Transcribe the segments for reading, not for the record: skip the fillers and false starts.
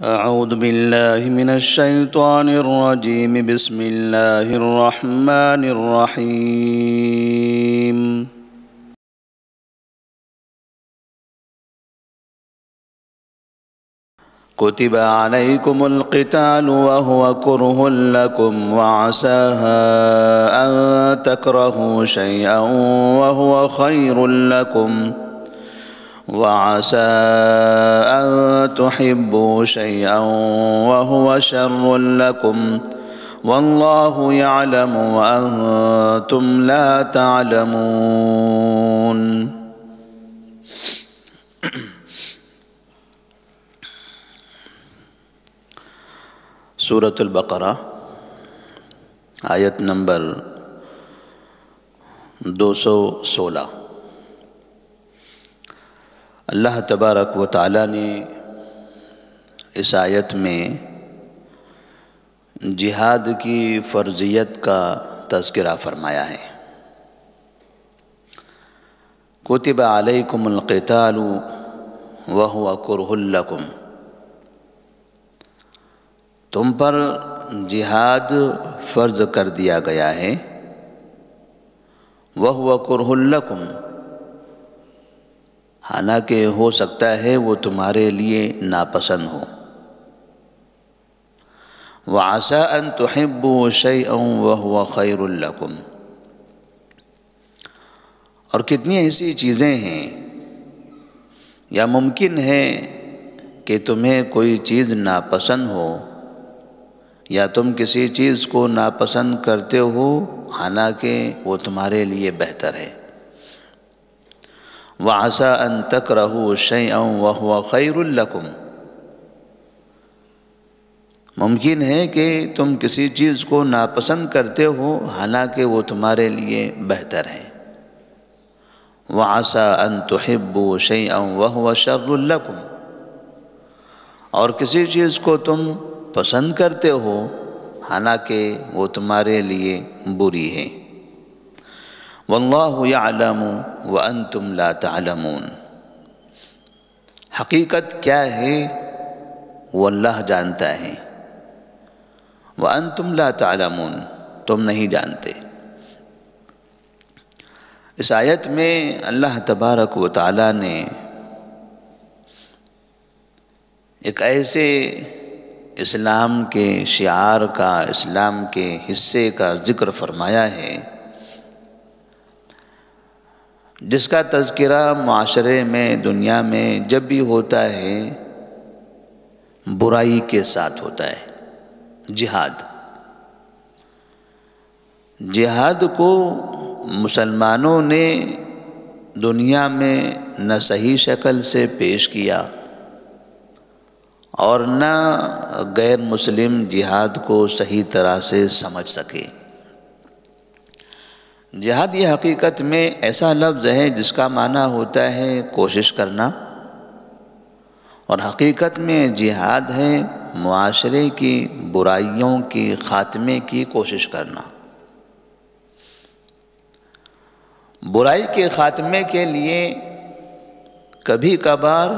أعوذ بالله من الشيطان الرجيم. بسم الله الرحمن الرحيم. كتب عليكم القتال وهو كره لكم وعسى أن تكرهوا شيئا وهو خير لكم وعسى أن تحبوا شيئا وهو شر لكم والله يعلم وأنتم لا تعلمون. سورۃ البقرہ آیت نمبر 216. اللہ تبارک و تعالیٰ نے اس آیت میں جہاد کی فرضیت کا تذکرہ فرمایا ہے. کتب علیکم القتال وہو کرہ لکم، تم پر جہاد فرض کر دیا گیا ہے. وہو کرہ لکم، حالانکہ ہو سکتا ہے وہ تمہارے لیے ناپسند ہو. وَعَسَىٰ أَن تُحِبُّوا شَيْئًا وَهُوَ خَيْرٌ لَكُمْ، اور کتنی ایسی چیزیں ہیں یا ممکن ہے کہ تمہیں کوئی چیز ناپسند ہو یا تم کسی چیز کو ناپسند کرتے ہو حالانکہ وہ تمہارے لیے بہتر ہے. وَعَسَىٰ أَن تَكْرَهُوا شَيْئًا وَهُوَ خَيْرٌ لَكُمْ، ممکن ہے کہ تم کسی چیز کو ناپسند کرتے ہو حالانکہ وہ تمہارے لیے بہتر ہے. وَعَسَىٰ أَن تُحِبُّوا شَيْئًا وَهُوَ شَرٌ لَكُمْ، اور کسی چیز کو تم پسند کرتے ہو حالانکہ وہ تمہارے لیے بری ہے. واللہ یعلم وانتم لا تعلمون، حقیقت کیا ہے وہ اللہ جانتا ہے. وانتم لا تعلمون، تم نہیں جانتے. اس آیت میں اللہ تبارک و تعالی نے ایک ایسے اسلام کے شعار کا، اسلام کے حصے کا ذکر فرمایا ہے جس کا تذکرہ معاشرے میں، دنیا میں جب بھی ہوتا ہے برائی کے ساتھ ہوتا ہے. جہاد کو مسلمانوں نے دنیا میں نہ صحیح شکل سے پیش کیا اور نہ غیر مسلم جہاد کو صحیح طرح سے سمجھ سکے. جہاد یہ حقیقت میں ایسا لفظ ہے جس کا معنی ہوتا ہے کوشش کرنا، اور حقیقت میں جہاد ہے معاشرے کی برائیوں کی خاتمے کی کوشش کرنا. برائی کے خاتمے کے لیے کبھی کبھار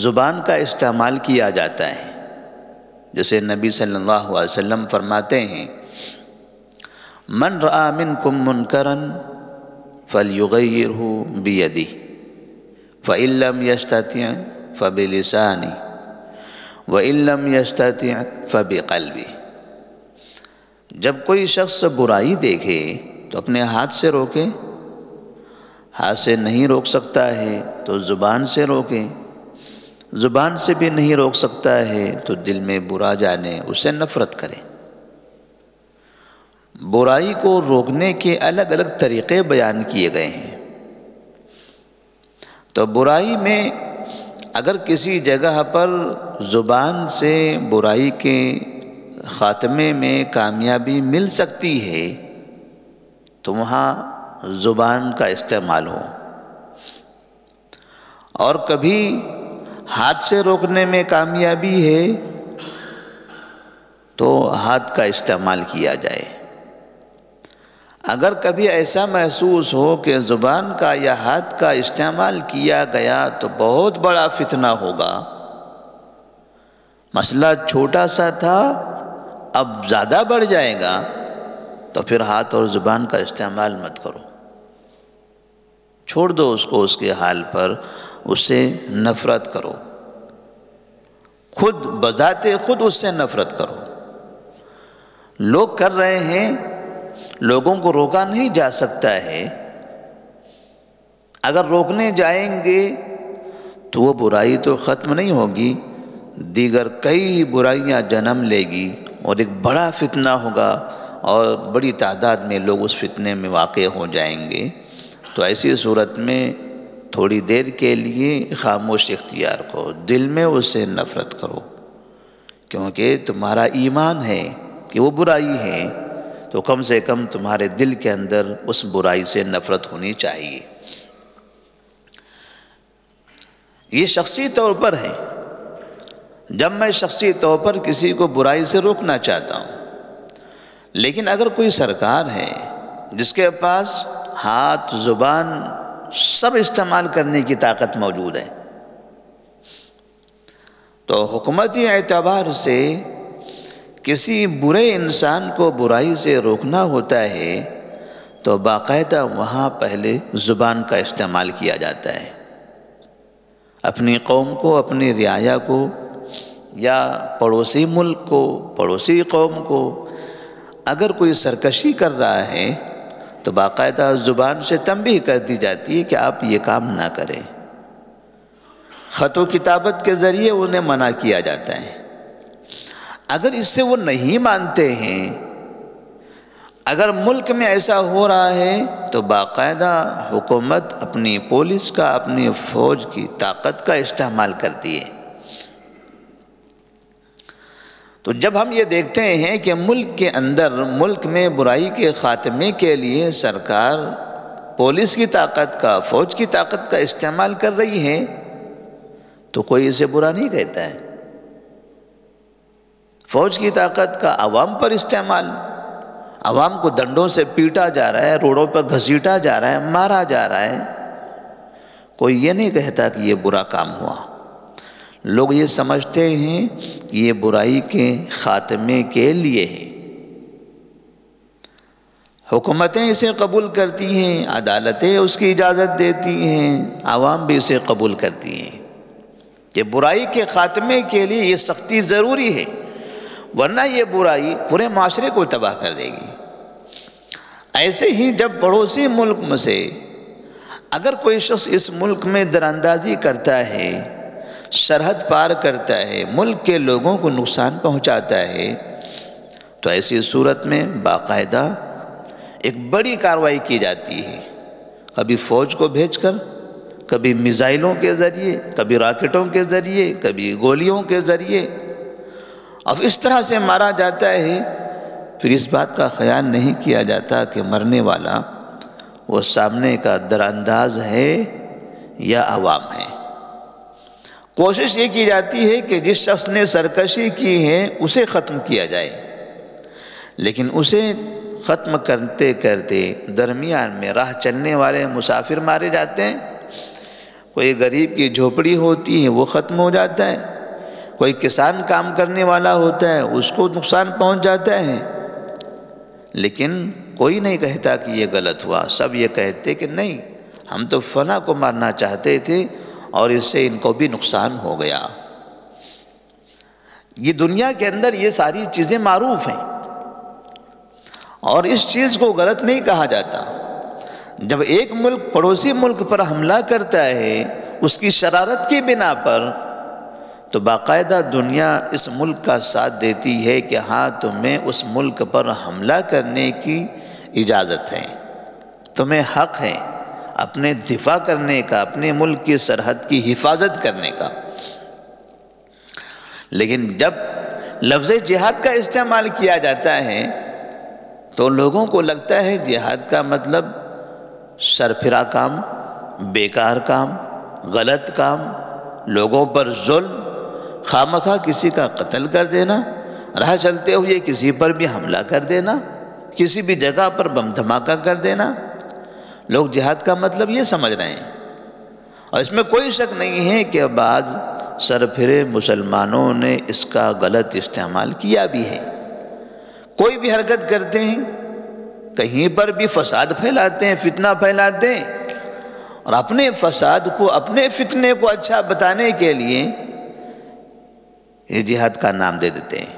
زبان کا استعمال کیا جاتا ہے، جیسے نبی صلی اللہ علیہ وسلم فرماتے ہیں من رآ منکم منکرا فلیغیرہ بیدہ فإن لم یستطع فبلسانہ وإن لم یستطع فبقلبہ. جب کوئی شخص برائی دیکھے تو اپنے ہاتھ سے روکے، ہاتھ سے نہیں روک سکتا ہے تو زبان سے روکے، زبان سے بھی نہیں روک سکتا ہے تو دل میں برا جانے، اس سے نفرت کرے. برائی کو روکنے کے الگ الگ طریقے بیان کیے گئے ہیں. تو برائی میں اگر کسی جگہ پر زبان سے برائی کے خاتمے میں کامیابی مل سکتی ہے تو وہاں زبان کا استعمال ہو، اور کبھی ہاتھ سے روکنے میں کامیابی ہے تو ہاتھ کا استعمال کیا جائے. اگر کبھی ایسا محسوس ہو کہ زبان کا یا ہاتھ کا استعمال کیا گیا تو بہت بڑا فتنہ ہوگا، مسئلہ چھوٹا سا تھا، اب زیادہ بڑھ جائے گا تو پھر ہاتھ اور زبان کا استعمال مت کرو، چھوڑ دو اس کو اس کے حال پر، اس سے نفرت کرو، خود بذات خود اس سے نفرت کرو۔ لوگ کر رہے ہیں، لوگوں کو روکا نہیں جا سکتا ہے، اگر روکنے جائیں گے تو وہ برائی تو ختم نہیں ہوگی، دیگر کئی برائیاں جنم لے گی اور ایک بڑا فتنہ ہوگا اور بڑی تعداد میں لوگ اس فتنے میں واقع ہو جائیں گے۔ تو ایسی صورت میں تھوڑی دیر کے لیے خاموش اختیار کرو، دل میں اس سے نفرت کرو، کیونکہ تمہارا ایمان ہے کہ وہ برائی ہے، تو کم سے کم تمہارے دل کے اندر اس برائی سے نفرت ہونی چاہیے۔ یہ شخصی طور پر ہے، جب میں شخصی طور پر کسی کو برائی سے روکنا چاہتا ہوں، لیکن اگر کوئی سرکار ہے جس کے پاس ہاتھ، زبان سب استعمال کرنے کی طاقت موجود ہے، تو حکومتی اعتبار سے کسی برے انسان کو برائی سے روکنا ہوتا ہے تو باقاعدہ وہاں پہلے زبان کا استعمال کیا جاتا ہے۔ اپنی قوم کو، اپنی رعایا کو یا پڑوسی ملک کو، پڑوسی قوم کو اگر کوئی سرکشی کر رہا ہے تو باقاعدہ زبان سے تنبیہ کر دی جاتی ہے کہ آپ یہ کام نہ کریں، خط و کتابت کے ذریعے انہیں منع کیا جاتا ہے۔ اگر اس سے وہ نہیں مانتے ہیں، اگر ملک میں ایسا ہو رہا ہے تو باقاعدہ حکومت اپنی پولیس کا، اپنی فوج کی طاقت کا استعمال کرتی ہے۔ تو جب ہم یہ دیکھتے ہیں کہ ملک کے اندر، ملک میں برائی کے خاتمے کے لیے سرکار پولیس کی طاقت کا، فوج کی طاقت کا استعمال کر رہی ہے تو کوئی اسے برا نہیں کہتا ہے۔ فوج کی طاقت کا عوام پر استعمال، عوام کو ڈنڈوں سے پیٹا جا رہا ہے، روڈوں پر گھسیٹا جا رہا ہے، مارا جا رہا ہے، کوئی یہ نہیں کہتا کہ یہ برا کام ہوا۔ لوگ یہ سمجھتے ہیں کہ یہ برائی کے خاتمے کے لیے ہے۔ حکومتیں اسے قبول کرتی ہیں، عدالتیں اس کی اجازت دیتی ہیں، عوام بھی اسے قبول کرتی ہیں کہ برائی کے خاتمے کے لیے یہ سختی ضروری ہے، ورنہ یہ برائی پورے معاشرے کو تباہ کر دے گی۔ ایسے ہی جب پڑوسی ملک میں سے اگر کوئی شخص اس ملک میں دراندازی کرتا ہے، سرحد پار کرتا ہے، ملک کے لوگوں کو نقصان پہنچاتا ہے، تو ایسی صورت میں باقاعدہ ایک بڑی کارروائی کی جاتی ہے، کبھی فوج کو بھیج کر، کبھی میزائلوں کے ذریعے، کبھی راکٹوں کے ذریعے، کبھی گولیوں کے ذریعے، اب اس طرح سے مارا جاتا ہے۔ پھر اس بات کا خیال نہیں کیا جاتا کہ مرنے والا وہ سامنے کا درانداز ہے یا عوام ہے۔ کوشش یہ کی جاتی ہے کہ جس شخص نے سرکشی کی ہے اسے ختم کیا جائے، لیکن اسے ختم کرتے کرتے درمیان میں راہ چلنے والے مسافر مارے جاتے ہیں، کوئی غریب کی جھوپڑی ہوتی ہے وہ ختم ہو جاتا ہے، کوئی کسان کام کرنے والا ہوتا ہے اس کو نقصان پہنچ جاتا ہے، لیکن کوئی نہیں کہتا کہ یہ غلط ہوا، سب یہ کہتے کہ نہیں، ہم تو فلاں کو مارنا چاہتے تھے اور اس سے ان کو بھی نقصان ہو گیا۔ یہ دنیا کے اندر یہ ساری چیزیں معروف ہیں اور اس چیز کو غلط نہیں کہا جاتا۔ جب ایک ملک پڑوسی ملک پر حملہ کرتا ہے اس کی شرارت کی بنا پر، تو باقاعدہ دنیا اس ملک کا ساتھ دیتی ہے کہ ہاں تمہیں اس ملک پر حملہ کرنے کی اجازت ہے، تمہیں حق ہے اپنے دفاع کرنے کا، اپنے ملک کی سرحد کی حفاظت کرنے کا۔ لیکن جب لفظ جہاد کا استعمال کیا جاتا ہے تو لوگوں کو لگتا ہے جہاد کا مطلب سرپھرا کام، بیکار کام، غلط کام، لوگوں پر ظلم، خامخواہ کسی کا قتل کر دینا، راہ چلتے ہوئے کسی پر بھی حملہ کر دینا، کسی بھی جگہ پر بم دھماکہ کر دینا۔ لوگ جہاد کا مطلب یہ سمجھ رہے ہیں، اور اس میں کوئی شک نہیں ہے کہ بعض سر پھرے مسلمانوں نے اس کا غلط استعمال کیا بھی ہے۔ کوئی بھی حرکت کرتے ہیں، کہیں پر بھی فساد پھیلاتے ہیں، فتنہ پھیلاتے ہیں، اور اپنے فساد کو، اپنے فتنے کو اچھا بتانے کے لیے یہ جہاد کا نام دے دیتے ہیں۔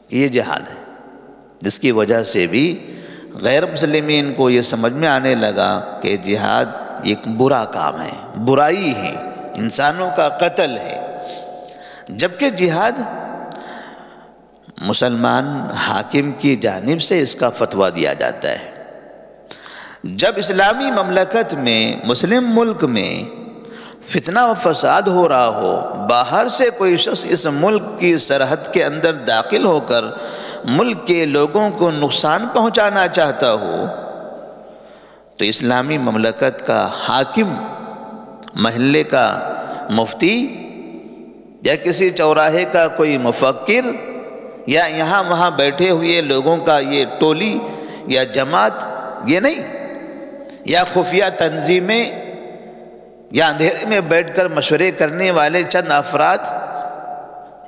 یہ جہاد ہے، جس کی وجہ سے بھی غیر مسلمین کو یہ سمجھ میں آنے لگا کہ جہاد ایک برا کام ہے، برائی ہے، انسانوں کا قتل ہے، جبکہ جہاد مسلمان حاکم کی جانب سے اس کا فتویٰ دیا جاتا ہے۔ جب اسلامی مملکت میں، مسلم ملک میں فتنہ و فساد ہو رہا ہو، باہر سے کوئی شخص اس ملک کی سرحد کے اندر داخل ہو کر ملک کے لوگوں کو نقصان پہنچانا چاہتا ہو، تو اسلامی مملکت کا حاکم، محلے کا مفتی یا کسی چوراہے کا کوئی مفکر یا یہاں وہاں بیٹھے ہوئے لوگوں کا یہ ٹولی یا جماعت، یہ نہیں، یا خفیہ تنظیمیں یا اندھیرے میں بیٹھ کر مشورے کرنے والے چند افراد،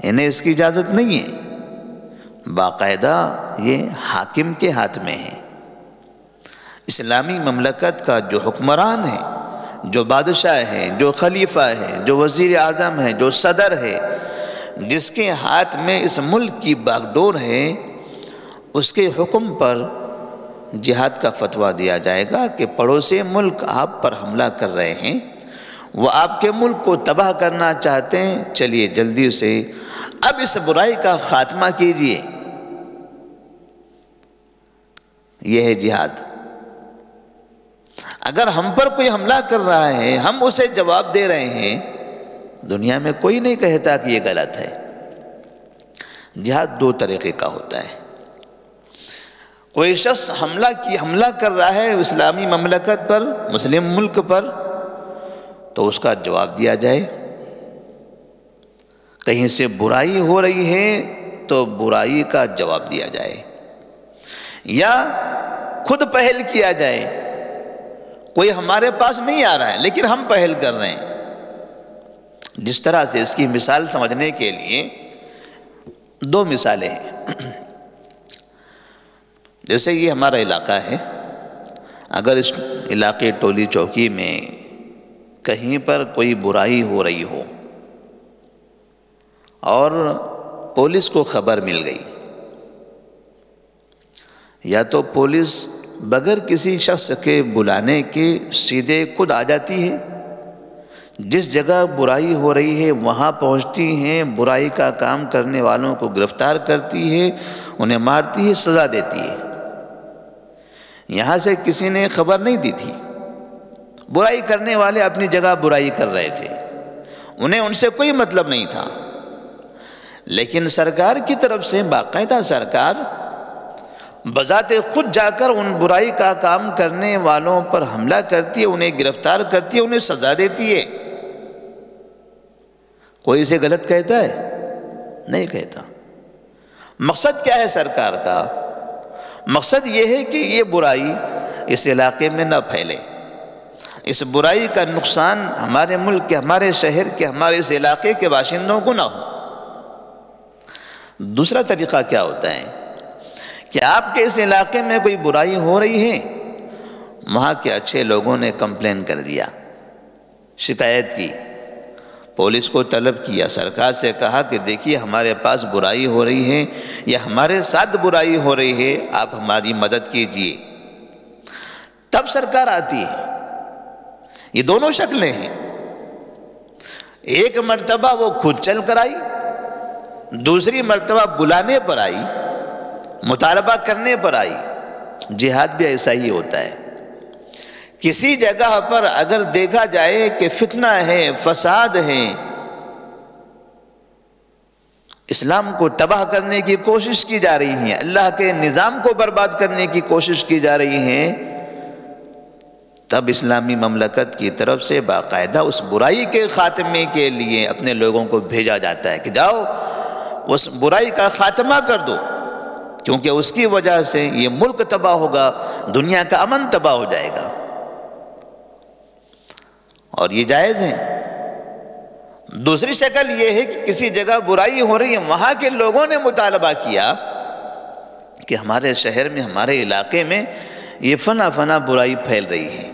انہیں اس کی اجازت نہیں ہے۔ باقاعدہ یہ حاکم کے ہاتھ میں ہے۔ اسلامی مملکت کا جو حکمران ہے، جو بادشاہ ہے، جو خلیفہ ہے، جو وزیر اعظم ہے، جو صدر ہے، جس کے ہاتھ میں اس ملک کی باگڈور ہے، اس کے حکم پر جہاد کا فتویٰ دیا جائے گا کہ پڑوسی ملک آپ پر حملہ کر رہے ہیں، وہ آپ کے ملک کو تباہ کرنا چاہتے ہیں، چلیے جلدی سے اب اس برائی کا خاتمہ کیجیے۔ یہ ہے جہاد۔ اگر ہم پر کوئی حملہ کر رہا ہے، ہم اسے جواب دے رہے ہیں، دنیا میں کوئی نہیں کہتا کہ یہ غلط ہے۔ جہاد دو طریقے کا ہوتا ہے۔ کوئی شخص حملہ کر رہا ہے اسلامی مملکت پر، مسلم ملک پر، تو اس کا جواب دیا جائے۔ کہیں سے برائی ہو رہی ہے تو برائی کا جواب دیا جائے، یا خود پہل کیا جائے۔ کوئی ہمارے پاس نہیں آ رہا ہے لیکن ہم پہل کر رہے ہیں۔ جس طرح سے اس کی مثال سمجھنے کے لیے دو مثالیں ہیں۔ جیسے یہ ہمارا علاقہ ہے، اگر اس علاقے ٹولی چوکی میں کہیں پر کوئی برائی ہو رہی ہو اور پولیس کو خبر مل گئی، یا تو پولیس بغیر کسی شخص کے بلانے کے سیدھے خود آ جاتی ہے، جس جگہ برائی ہو رہی ہے وہاں پہنچتی ہیں، برائی کا کام کرنے والوں کو گرفتار کرتی ہے، انہیں مارتی ہے، سزا دیتی ہے۔ یہاں سے کسی نے خبر نہیں دی تھی، برائی کرنے والے اپنی جگہ برائی کر رہے تھے، انہیں ان سے کوئی مطلب نہیں تھا، لیکن سرکار کی طرف سے باقاعدہ سرکار بذات خود جا کر ان برائی کا کام کرنے والوں پر حملہ کرتی ہے، انہیں گرفتار کرتی ہے، انہیں سزا دیتی ہے۔ کوئی اسے غلط کہتا ہے؟ نہیں کہتا۔ مقصد کیا ہے سرکار کا؟ مقصد یہ ہے کہ یہ برائی اس علاقے میں نہ پھیلے، اس برائی کا نقصان ہمارے ملک کے، ہمارے شہر کے، ہمارے اس علاقے کے باشندوں کو نہ ہو۔ دوسرا طریقہ کیا ہوتا ہے کہ آپ کے اس علاقے میں کوئی برائی ہو رہی ہے، وہاں کے اچھے لوگوں نے کمپلین کر دیا، شکایت کی، پولیس کو طلب کیا، سرکار سے کہا کہ دیکھیے ہمارے پاس برائی ہو رہی ہے یا ہمارے ساتھ برائی ہو رہی ہے، آپ ہماری مدد کیجئے۔ تب سرکار آتی ہے۔ یہ دونوں شکلیں ہیں، ایک مرتبہ وہ خود چل کر آئی، دوسری مرتبہ بلانے پر آئی، مطالبہ کرنے پر آئی۔ جہاد بھی ایسا ہی ہوتا ہے۔ کسی جگہ پر اگر دیکھا جائے کہ فتنہ ہے، فساد ہے، اسلام کو تباہ کرنے کی کوشش کی جا رہی ہے، اللہ کے نظام کو برباد کرنے کی کوشش کی جا رہی ہے، تب اسلامی مملکت کی طرف سے باقاعدہ اس برائی کے خاتمے کے لیے اپنے لوگوں کو بھیجا جاتا ہے کہ جاؤ اس برائی کا خاتمہ کر دو، کیونکہ اس کی وجہ سے یہ ملک تباہ ہوگا، دنیا کا امن تباہ ہو جائے گا۔ اور یہ جائز ہے۔ دوسری شکل یہ ہے کہ کسی جگہ برائی ہو رہی ہے، وہاں کے لوگوں نے مطالبہ کیا کہ ہمارے شہر میں، ہمارے علاقے میں یہ فنا برائی پھیل رہی ہے،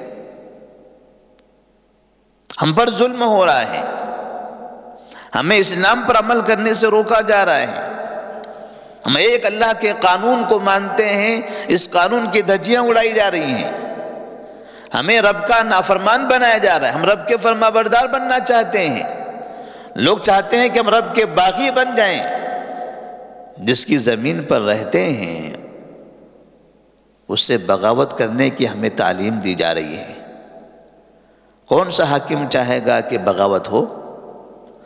ہم پر ظلم ہو رہا ہے، ہمیں اسلام پر عمل کرنے سے روکا جا رہا ہے، ہم ایک اللہ کے قانون کو مانتے ہیں، اس قانون کی دھجیاں اڑائی جا رہی ہیں، ہمیں رب کا نافرمان بنایا جا رہا ہے، ہم رب کے فرما بردار بننا چاہتے ہیں، لوگ چاہتے ہیں کہ ہم رب کے باغی بن جائیں۔ جس کی زمین پر رہتے ہیں اس سے بغاوت کرنے کی ہمیں تعلیم دی جا رہی ہے۔ کون سا حاکم چاہے گا کہ بغاوت ہو؟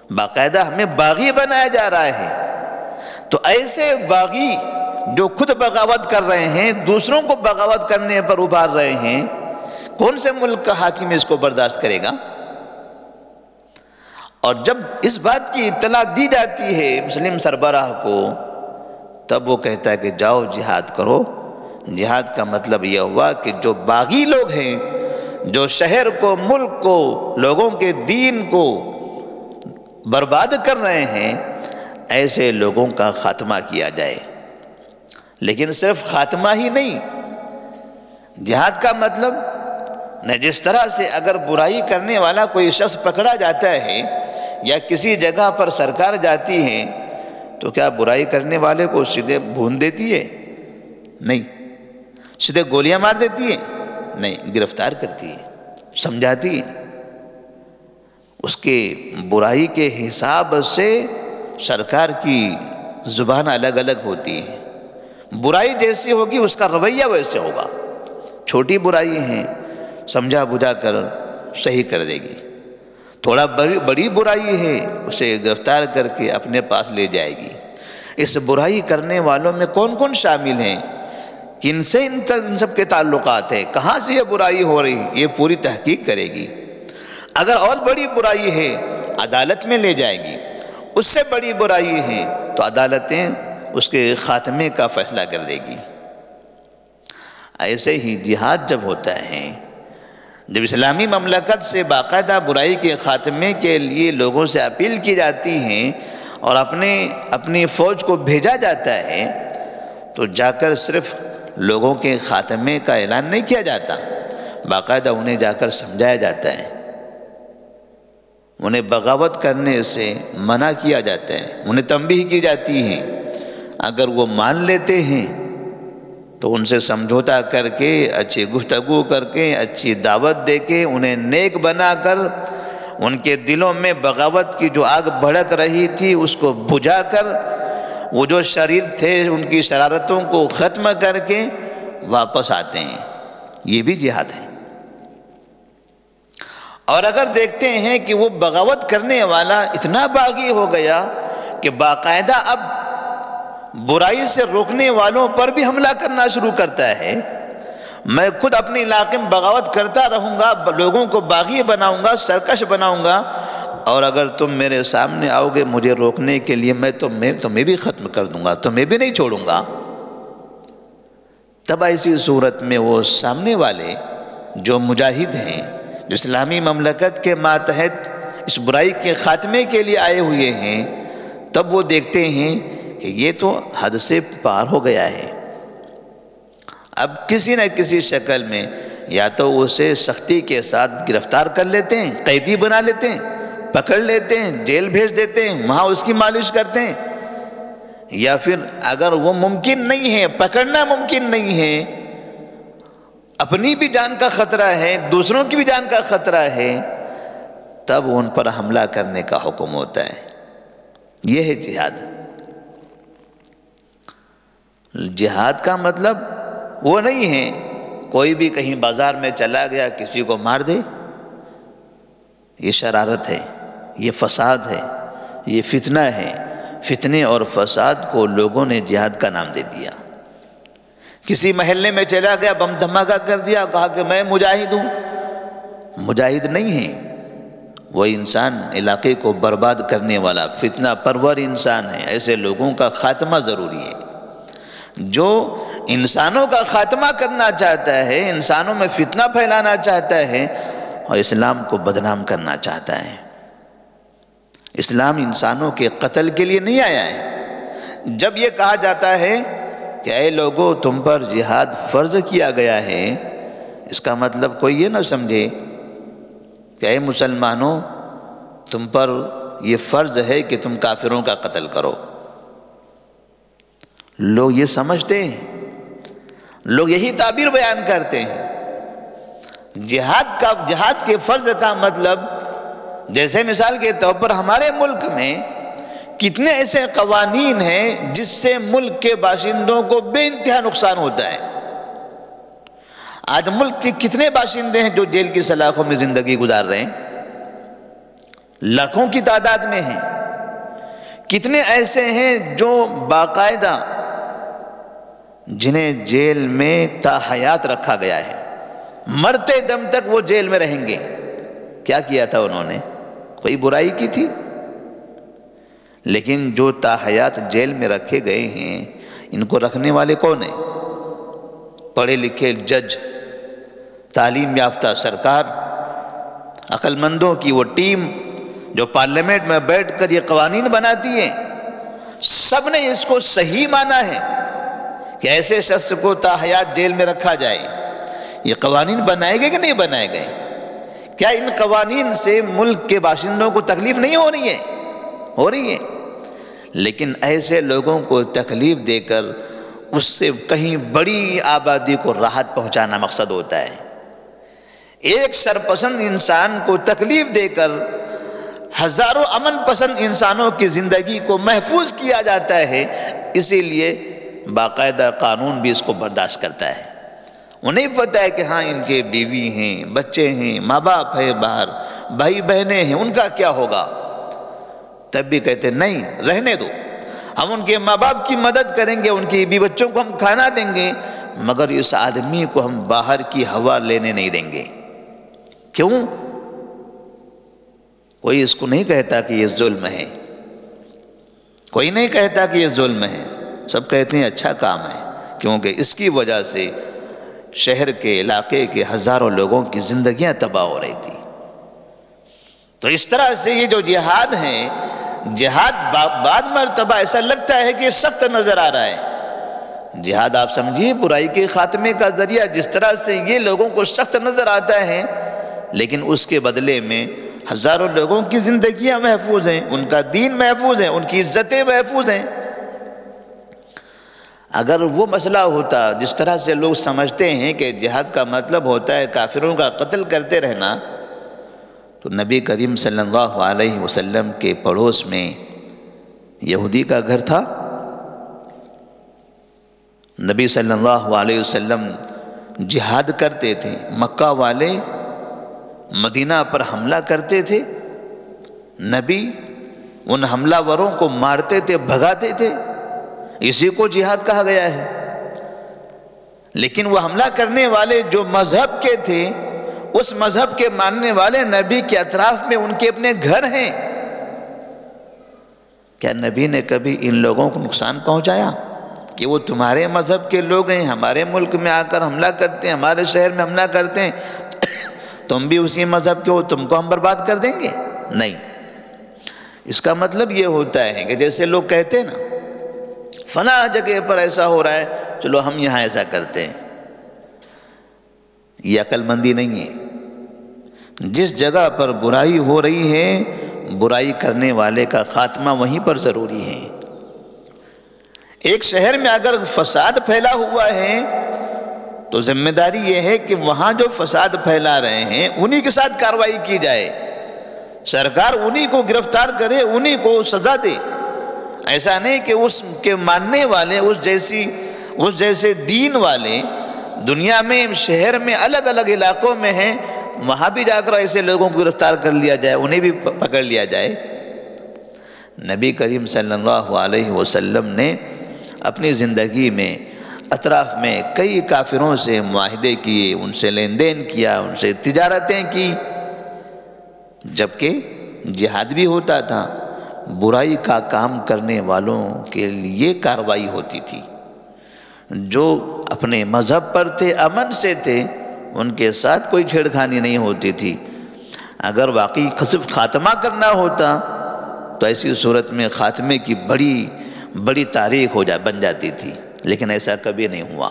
باقاعدہ ہمیں باغی بنایا جا رہا ہے۔ تو ایسے باغی جو خود بغاوت کر رہے ہیں، دوسروں کو بغاوت کرنے پر ابھار رہے ہیں، کون سے ملک کا حاکم اس کو برداشت کرے گا؟ اور جب اس بات کی اطلاع دی جاتی ہے مسلم سربراہ کو، تب وہ کہتا ہے کہ جاؤ جہاد کرو۔ جہاد کا مطلب یہ ہوا کہ جو باغی لوگ ہیں، جو شہر کو، ملک کو، لوگوں کے دین کو برباد کر رہے ہیں، ایسے لوگوں کا خاتمہ کیا جائے۔ لیکن صرف خاتمہ ہی نہیں، جہاد کا مطلب نہ جس طرح سے اگر برائی کرنے والا کوئی شخص پکڑا جاتا ہے یا کسی جگہ پر سرکار جاتی ہے تو کیا برائی کرنے والے کو سیدھے بھون دیتی ہے؟ نہیں۔ سیدھے گولیاں مار دیتی ہے؟ نہیں، گرفتار کرتی ہے، سمجھاتی ہے۔ اس کے برائی کے حساب سے سرکار کی زبان الگ الگ ہوتی ہے، برائی جیسی ہوگی اس کا رویہ ویسے ہوگا۔ چھوٹی برائی ہیں سمجھا بجھا کر صحیح کر دے گی، تھوڑا بڑی برائی ہے اسے گرفتار کر کے اپنے پاس لے جائے گی۔ اس برائی کرنے والوں میں کون کون شامل ہیں، کن سے ان سب کے تعلقات ہیں، کہاں سے یہ برائی ہو رہی، یہ پوری تحقیق کرے گی۔ اگر اور بڑی برائی ہے عدالت میں لے جائے گی، اس سے بڑی برائی ہے تو عدالتیں اس کے خاتمے کا فیصلہ کر دے گی۔ ایسے ہی جہاد جب ہوتا ہے، جب اسلامی مملکت سے باقاعدہ برائی کے خاتمے کے لیے لوگوں سے اپیل کی جاتی ہے اور اپنی فوج کو بھیجا جاتا ہے، تو جا کر صرف لوگوں کے خاتمے کا اعلان نہیں کیا جاتا، باقاعدہ انہیں جا کر سمجھایا جاتا ہے، انہیں بغاوت کرنے سے منع کیا جاتا ہے، انہیں تنبیہ کی جاتی ہے۔ اگر وہ مان لیتے ہیں تو ان سے سمجھوتا کر کے، اچھی گفتگو کر کے، اچھی دعوت دے کے، انہیں نیک بنا کر، ان کے دلوں میں بغاوت کی جو آگ بھڑک رہی تھی اس کو بجھا کر، وہ جو شریر تھے ان کی شرارتوں کو ختم کر کے واپس آتے ہیں۔ یہ بھی جہاد ہے۔ اور اگر دیکھتے ہیں کہ وہ بغاوت کرنے والا اتنا باغی ہو گیا کہ باقاعدہ اب برائی سے روکنے والوں پر بھی حملہ کرنا شروع کرتا ہے، میں خود اپنے علاقے میں بغاوت کرتا رہوں گا، لوگوں کو باغی بناؤں گا، سرکش بناؤں گا، اور اگر تم میرے سامنے آؤ گے مجھے روکنے کے لیے، میں تمہیں بھی ختم کر دوں گا، تمہیں بھی نہیں چھوڑوں گا۔ تب ایسی صورت میں وہ سامنے والے جو مجاہد ہیں، جو اسلامی مملکت کے ماتحت اس برائی کے خاتمے کے لیے آئے ہوئے ہیں، تب وہ دیکھتے ہیں کہ یہ تو حد سے پار ہو گیا ہے۔ اب کسی نہ کسی شکل میں یا تو اسے سختی کے ساتھ گرفتار کر لیتے ہیں، قیدی بنا لیتے ہیں، پکڑ لیتے ہیں، جیل بھیج دیتے ہیں، وہاں اس کی مالش کرتے ہیں، یا پھر اگر وہ ممکن نہیں ہے، پکڑنا ممکن نہیں ہے، اپنی بھی جان کا خطرہ ہے، دوسروں کی بھی جان کا خطرہ ہے، تب ان پر حملہ کرنے کا حکم ہوتا ہے۔ یہ ہے جہاد۔ جہاد کا مطلب وہ نہیں ہے کوئی بھی کہیں بازار میں چلا گیا کسی کو مار دے۔ یہ شرارت ہے، یہ فساد ہے، یہ فتنہ ہے۔ فتنے اور فساد کو لوگوں نے جہاد کا نام دے دیا۔ کسی محلے میں چلا گیا، بم دھماکہ کر دیا، کہا کہ میں مجاہد ہوں۔ مجاہد نہیں ہے، وہ انسان علاقے کو برباد کرنے والا فتنہ پرور انسان ہے۔ ایسے لوگوں کا خاتمہ ضروری ہے۔ جو انسانوں کا خاتمہ کرنا چاہتا ہے، انسانوں میں فتنہ پھیلانا چاہتا ہے اور اسلام کو بدنام کرنا چاہتا ہے، اسلام انسانوں کے قتل کے لیے نہیں آیا ہے۔ جب یہ کہا جاتا ہے کہ اے لوگو تم پر جہاد فرض کیا گیا ہے، اس کا مطلب کوئی یہ نہ سمجھے کہ اے مسلمانوں تم پر یہ فرض ہے کہ تم کافروں کا قتل کرو۔ لوگ یہ سمجھتے ہیں، لوگ یہی تعبیر بیان کرتے ہیں۔ جہاد کے فرض کا مطلب، جیسے مثال کے طور پر ہمارے ملک میں کتنے ایسے قوانین ہیں جس سے ملک کے باشندوں کو بے انتہا نقصان ہوتا ہے۔ آج ملک کے کتنے باشندے ہیں جو جیل کی سلاخوں میں زندگی گزار رہے ہیں، لاکھوں کی تعداد میں ہیں۔ کتنے ایسے ہیں جو باقاعدہ جنہیں جیل میں تا حیات رکھا گیا ہے، مرتے دم تک وہ جیل میں رہیں گے۔ کیا کیا تھا انہوں نے؟ کوئی برائی کی تھی؟ لیکن جو تا حیات جیل میں رکھے گئے ہیں، ان کو رکھنے والے کون ہیں؟ پڑھے لکھے جج، تعلیم یافتہ سرکار، عقل مندوں کی وہ ٹیم جو پارلیمنٹ میں بیٹھ کر یہ قوانین بناتی ہے۔ سب نے اس کو صحیح مانا ہے کہ ایسے شخص کو تا حیات جیل میں رکھا جائے۔ یہ قوانین بنائے گئے کہ نہیں بنائے گئے؟ کیا ان قوانین سے ملک کے باشندوں کو تکلیف نہیں ہو رہی ہے؟ ہو رہی ہے۔ لیکن ایسے لوگوں کو تکلیف دے کر اس سے کہیں بڑی آبادی کو راحت پہنچانا مقصد ہوتا ہے۔ ایک سرپسند انسان کو تکلیف دے کر ہزاروں امن پسند انسانوں کی زندگی کو محفوظ کیا جاتا ہے۔ اسی لیے باقاعدہ قانون بھی اس کو برداشت کرتا ہے۔ انہیں پتہ ہے کہ ہاں ان کے بیوی ہیں، بچے ہیں، ماں باپ ہے باہر، بھائی بہنیں ہیں، ان کا کیا ہوگا؟ تب بھی کہتے نہیں، رہنے دو، ہم ان کے ماں باپ کی مدد کریں گے، ان کی بیوی بچوں کو ہم کھانا دیں گے، مگر اس آدمی کو ہم باہر کی ہوا لینے نہیں دیں گے۔ کیوں؟ کوئی اس کو نہیں کہتا کہ یہ ظلم ہے، کوئی نہیں کہتا کہ یہ ظلم ہے، سب کہتے ہیں اچھا کام ہے، کیونکہ اس کی وجہ سے شہر کے علاقے کے ہزاروں لوگوں کی زندگیاں تباہ ہو رہی تھی۔ تو اس طرح سے یہ جو جہاد ہے، جہاد بعد مرتبہ ایسا لگتا ہے کہ سخت نظر آ رہا ہے۔ جہاد آپ سمجھیے برائی کے خاتمے کا ذریعہ، جس طرح سے یہ لوگوں کو سخت نظر آتا ہے، لیکن اس کے بدلے میں ہزاروں لوگوں کی زندگیاں محفوظ ہیں، ان کا دین محفوظ ہے، ان کی عزتیں محفوظ ہیں۔ اگر وہ مسئلہ ہوتا جس طرح سے لوگ سمجھتے ہیں کہ جہاد کا مطلب ہوتا ہے کافروں کا قتل کرتے رہنا، تو نبی کریم صلی اللہ علیہ وسلم کے پڑوس میں یہودی کا گھر تھا۔ نبی صلی اللہ علیہ وسلم جہاد کرتے تھے، مکہ والے مدینہ پر حملہ کرتے تھے، نبی ان حملہ وروں کو مارتے تھے، بھگاتے تھے، اسی کو جہاد کہا گیا ہے۔ لیکن وہ حملہ کرنے والے جو مذہب کے تھے، اس مذہب کے ماننے والے نبی کے اطراف میں ان کے اپنے گھر ہیں۔ کیا نبی نے کبھی ان لوگوں کو نقصان پہنچایا کہ وہ تمہارے مذہب کے لوگ ہیں، ہمارے ملک میں آ کر حملہ کرتے ہیں، ہمارے شہر میں حملہ کرتے ہیں، تم بھی اسی مذہب کے ہو، تم کو ہم برباد کر دیں گے؟ نہیں۔ اس کا مطلب یہ ہوتا ہے کہ جیسے لوگ کہتے ہیں نا، فلاں جگہ پر ایسا ہو رہا ہے، چلو ہم یہاں ایسا کرتے ہیں، یہ عقل مندی نہیں ہے۔ جس جگہ پر برائی ہو رہی ہے، برائی کرنے والے کا خاتمہ وہیں پر ضروری ہے۔ ایک شہر میں اگر فساد پھیلا ہوا ہے تو ذمہ داری یہ ہے کہ وہاں جو فساد پھیلا رہے ہیں انہی کے ساتھ کارروائی کی جائے، سرکار انہی کو گرفتار کرے، انہی کو سزا دے۔ ایسا نہیں کہ اس کے ماننے والے، اس جیسے دین والے دنیا میں، شہر میں، الگ الگ علاقوں میں ہیں، وہاں بھی جا کر ایسے لوگوں کو گرفتار کر لیا جائے، انہیں بھی پکڑ لیا جائے۔ نبی کریم صلی اللہ علیہ وسلم نے اپنی زندگی میں اطراف میں کئی کافروں سے معاہدے کیے، ان سے لین دین کیا، ان سے تجارتیں کی، جبکہ جہاد بھی ہوتا تھا، برائی کا کام کرنے والوں کے لیے کارروائی ہوتی تھی۔ جو اپنے مذہب پر تھے، امن سے تھے، ان کے ساتھ کوئی چھیڑخانی نہیں ہوتی تھی۔ اگر واقعی صرف خاتمہ کرنا ہوتا تو ایسی صورت میں خاتمے کی بڑی تاریخ بن جاتی تھی، لیکن ایسا کبھی نہیں ہوا۔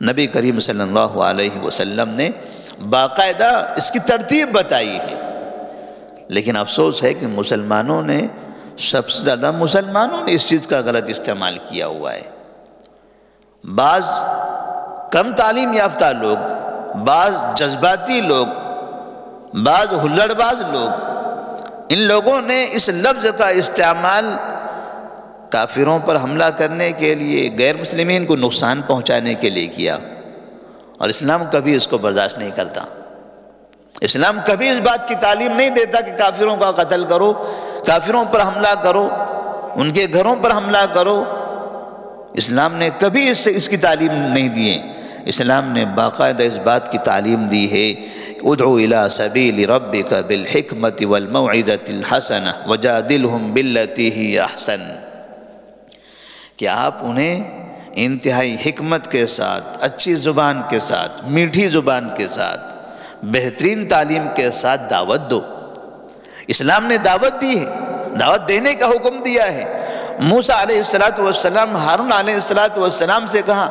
نبی کریم صلی اللہ علیہ وسلم نے باقاعدہ اس کی ترتیب بتائی ہے، لیکن افسوس ہے کہ سب سے زیادہ مسلمانوں نے اس چیز کا غلط استعمال کیا ہوا ہے۔ بعض کم تعلیم یافتہ لوگ، بعض جذباتی لوگ، بعض ہلڑ باز لوگ، ان لوگوں نے اس لفظ کا استعمال کافروں پر حملہ کرنے کے لیے، غیر مسلمین کو نقصان پہنچانے کے لیے کیا، اور اسلام کبھی اس کو برداشت نہیں کرتا۔ اسلام کبھی اس بات کی تعلیم نہیں دیتا کہ کافروں کا قتل کرو، کافروں پر حملہ کرو، ان کے گھروں پر حملہ کرو۔ اسلام نے کبھی اس کی تعلیم نہیں دی ہے۔ اسلام نے باقاعدہ اس بات کی تعلیم دی ہے، ادعو الی سبیل ربک بالحکمت والموعظۃ الحسنہ وجادلہم باللتی ہی احسن، کہ آپ انہیں انتہائی حکمت کے ساتھ، اچھی زبان کے ساتھ، میٹھی زبان کے ساتھ، بہترین تعلیم کے ساتھ دعوت دو۔ اسلام نے دعوت دی ہے، دعوت دینے کا حکم دیا ہے۔ موسیٰ علیہ السلام ہارون علیہ السلام سے کہا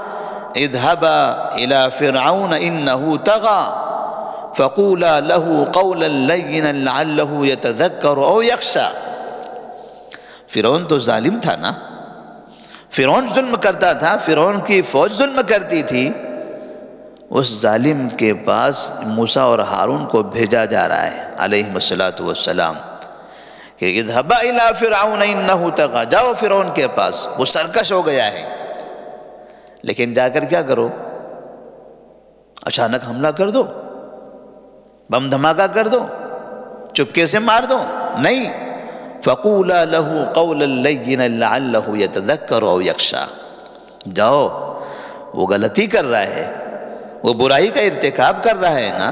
اذهبا الى فرعون انه طغى فقولا له قولا لینا لعله يتذکر او یخشى۔ فرعون تو ظالم تھا نا، فرعون ظلم کرتا تھا، فرعون کی فوج ظلم کرتی تھی۔ اس ظالم کے پاس موسیٰ اور ہارون کو بھیجا جا رہا ہے علیہ السلام کہ اذهبا الى فرعون انه طغى، جاؤ فرعون کے پاس، وہ سرکش ہو گیا ہے۔ لیکن جا کر کیا کرو؟ اچانک حملہ کر دو، بم دھماکہ کر دو، چپکے سے مار دو؟ نہیں، فَقُولَا لَهُ قَوْلًا لَيِّنًا لَعَلَّهُ يَتَذَكَّرُ أَوْ يَخْشَىٰ۔ جاؤ، وہ غلطی کر رہا ہے، وہ برائی کا ارتکاب کر رہا ہے نا،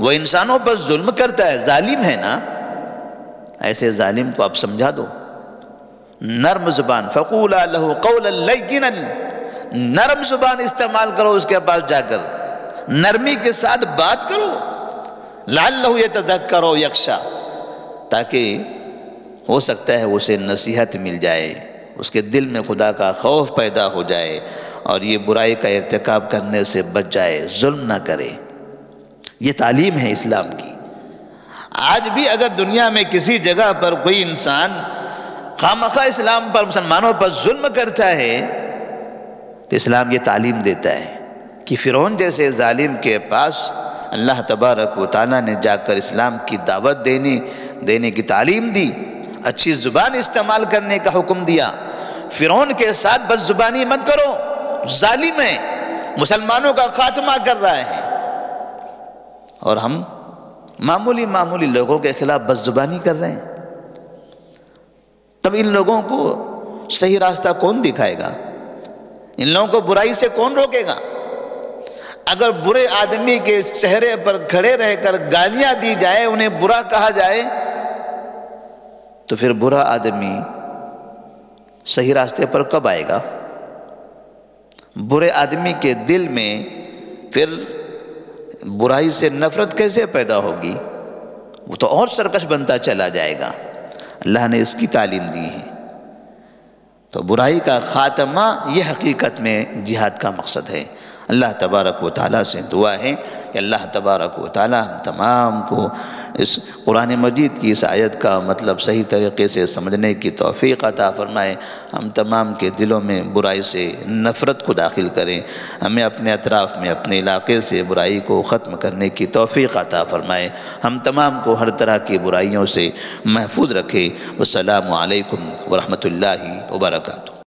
وہ انسانوں پر ظلم کرتا ہے، ظالم ہے نا، ایسے ظالم کو آپ سمجھا دو۔ نرم زبان، فَقُولَا لَهُ قَوْلًا لَيِّنًا، نرم زبان استعمال کرو اس کے پاس جا کر، نرمی کے ساتھ بات کرو، لَعَلَّهُ يَتَذَكَّرُ أَوْ يَخْشَىٰ، تاکہ ہو سکتا ہے اسے نصیحت مل جائے، اس کے دل میں خدا کا خوف پیدا ہو جائے اور یہ برائی کا ارتکاب کرنے سے بچ جائے، ظلم نہ کرے۔ یہ تعلیم ہے اسلام کی۔ آج بھی اگر دنیا میں کسی جگہ پر کوئی انسان خامخواہ اسلام پر، مسلمانوں پر ظلم کرتا ہے، تو اسلام یہ تعلیم دیتا ہے کہ فرعون جیسے ظالم کے پاس اللہ تبارک و تعالیٰ نے جا کر اسلام کی دعوت دینے کی تعلیم دی، اچھی زبان استعمال کرنے کا حکم دیا۔ فرعون کے ساتھ بد زبانی مت کرو، ظالم ہے، مسلمانوں کا خاتمہ کر رہا ہے، اور ہم معمولی لوگوں کے خلاف بد زبانی کر رہے ہیں۔ تب ان لوگوں کو صحیح راستہ کون دکھائے گا؟ ان لوگوں کو برائی سے کون روکے گا؟ اگر برے آدمی کے چہرے پر کھڑے رہ کر گالیاں دی جائے، انہیں برا کہا جائے، تو پھر برا آدمی صحیح راستے پر کب آئے گا؟ برے آدمی کے دل میں پھر برائی سے نفرت کیسے پیدا ہوگی؟ وہ تو اور سرکش بنتا چلا جائے گا۔ اللہ نے اس کی تعلیم دی ہے۔ تو برائی کا خاتمہ یہ حقیقت میں جہاد کا مقصد ہے۔ اللہ تبارک و تعالیٰ سے دعا ہے کہ اللہ تبارک و تعالیٰ ہم تمام کو اس قرآن مجید کی اس آیت کا مطلب صحیح طریقے سے سمجھنے کی توفیق عطا فرمائے، ہم تمام کے دلوں میں برائی سے نفرت کو داخل کریں، ہمیں اپنے اطراف میں اپنے علاقے سے برائی کو ختم کرنے کی توفیق عطا فرمائے، ہم تمام کو ہر طرح کی برائیوں سے محفوظ رکھے۔ والسلام علیکم ورحمۃ اللہ وبرکاتہ۔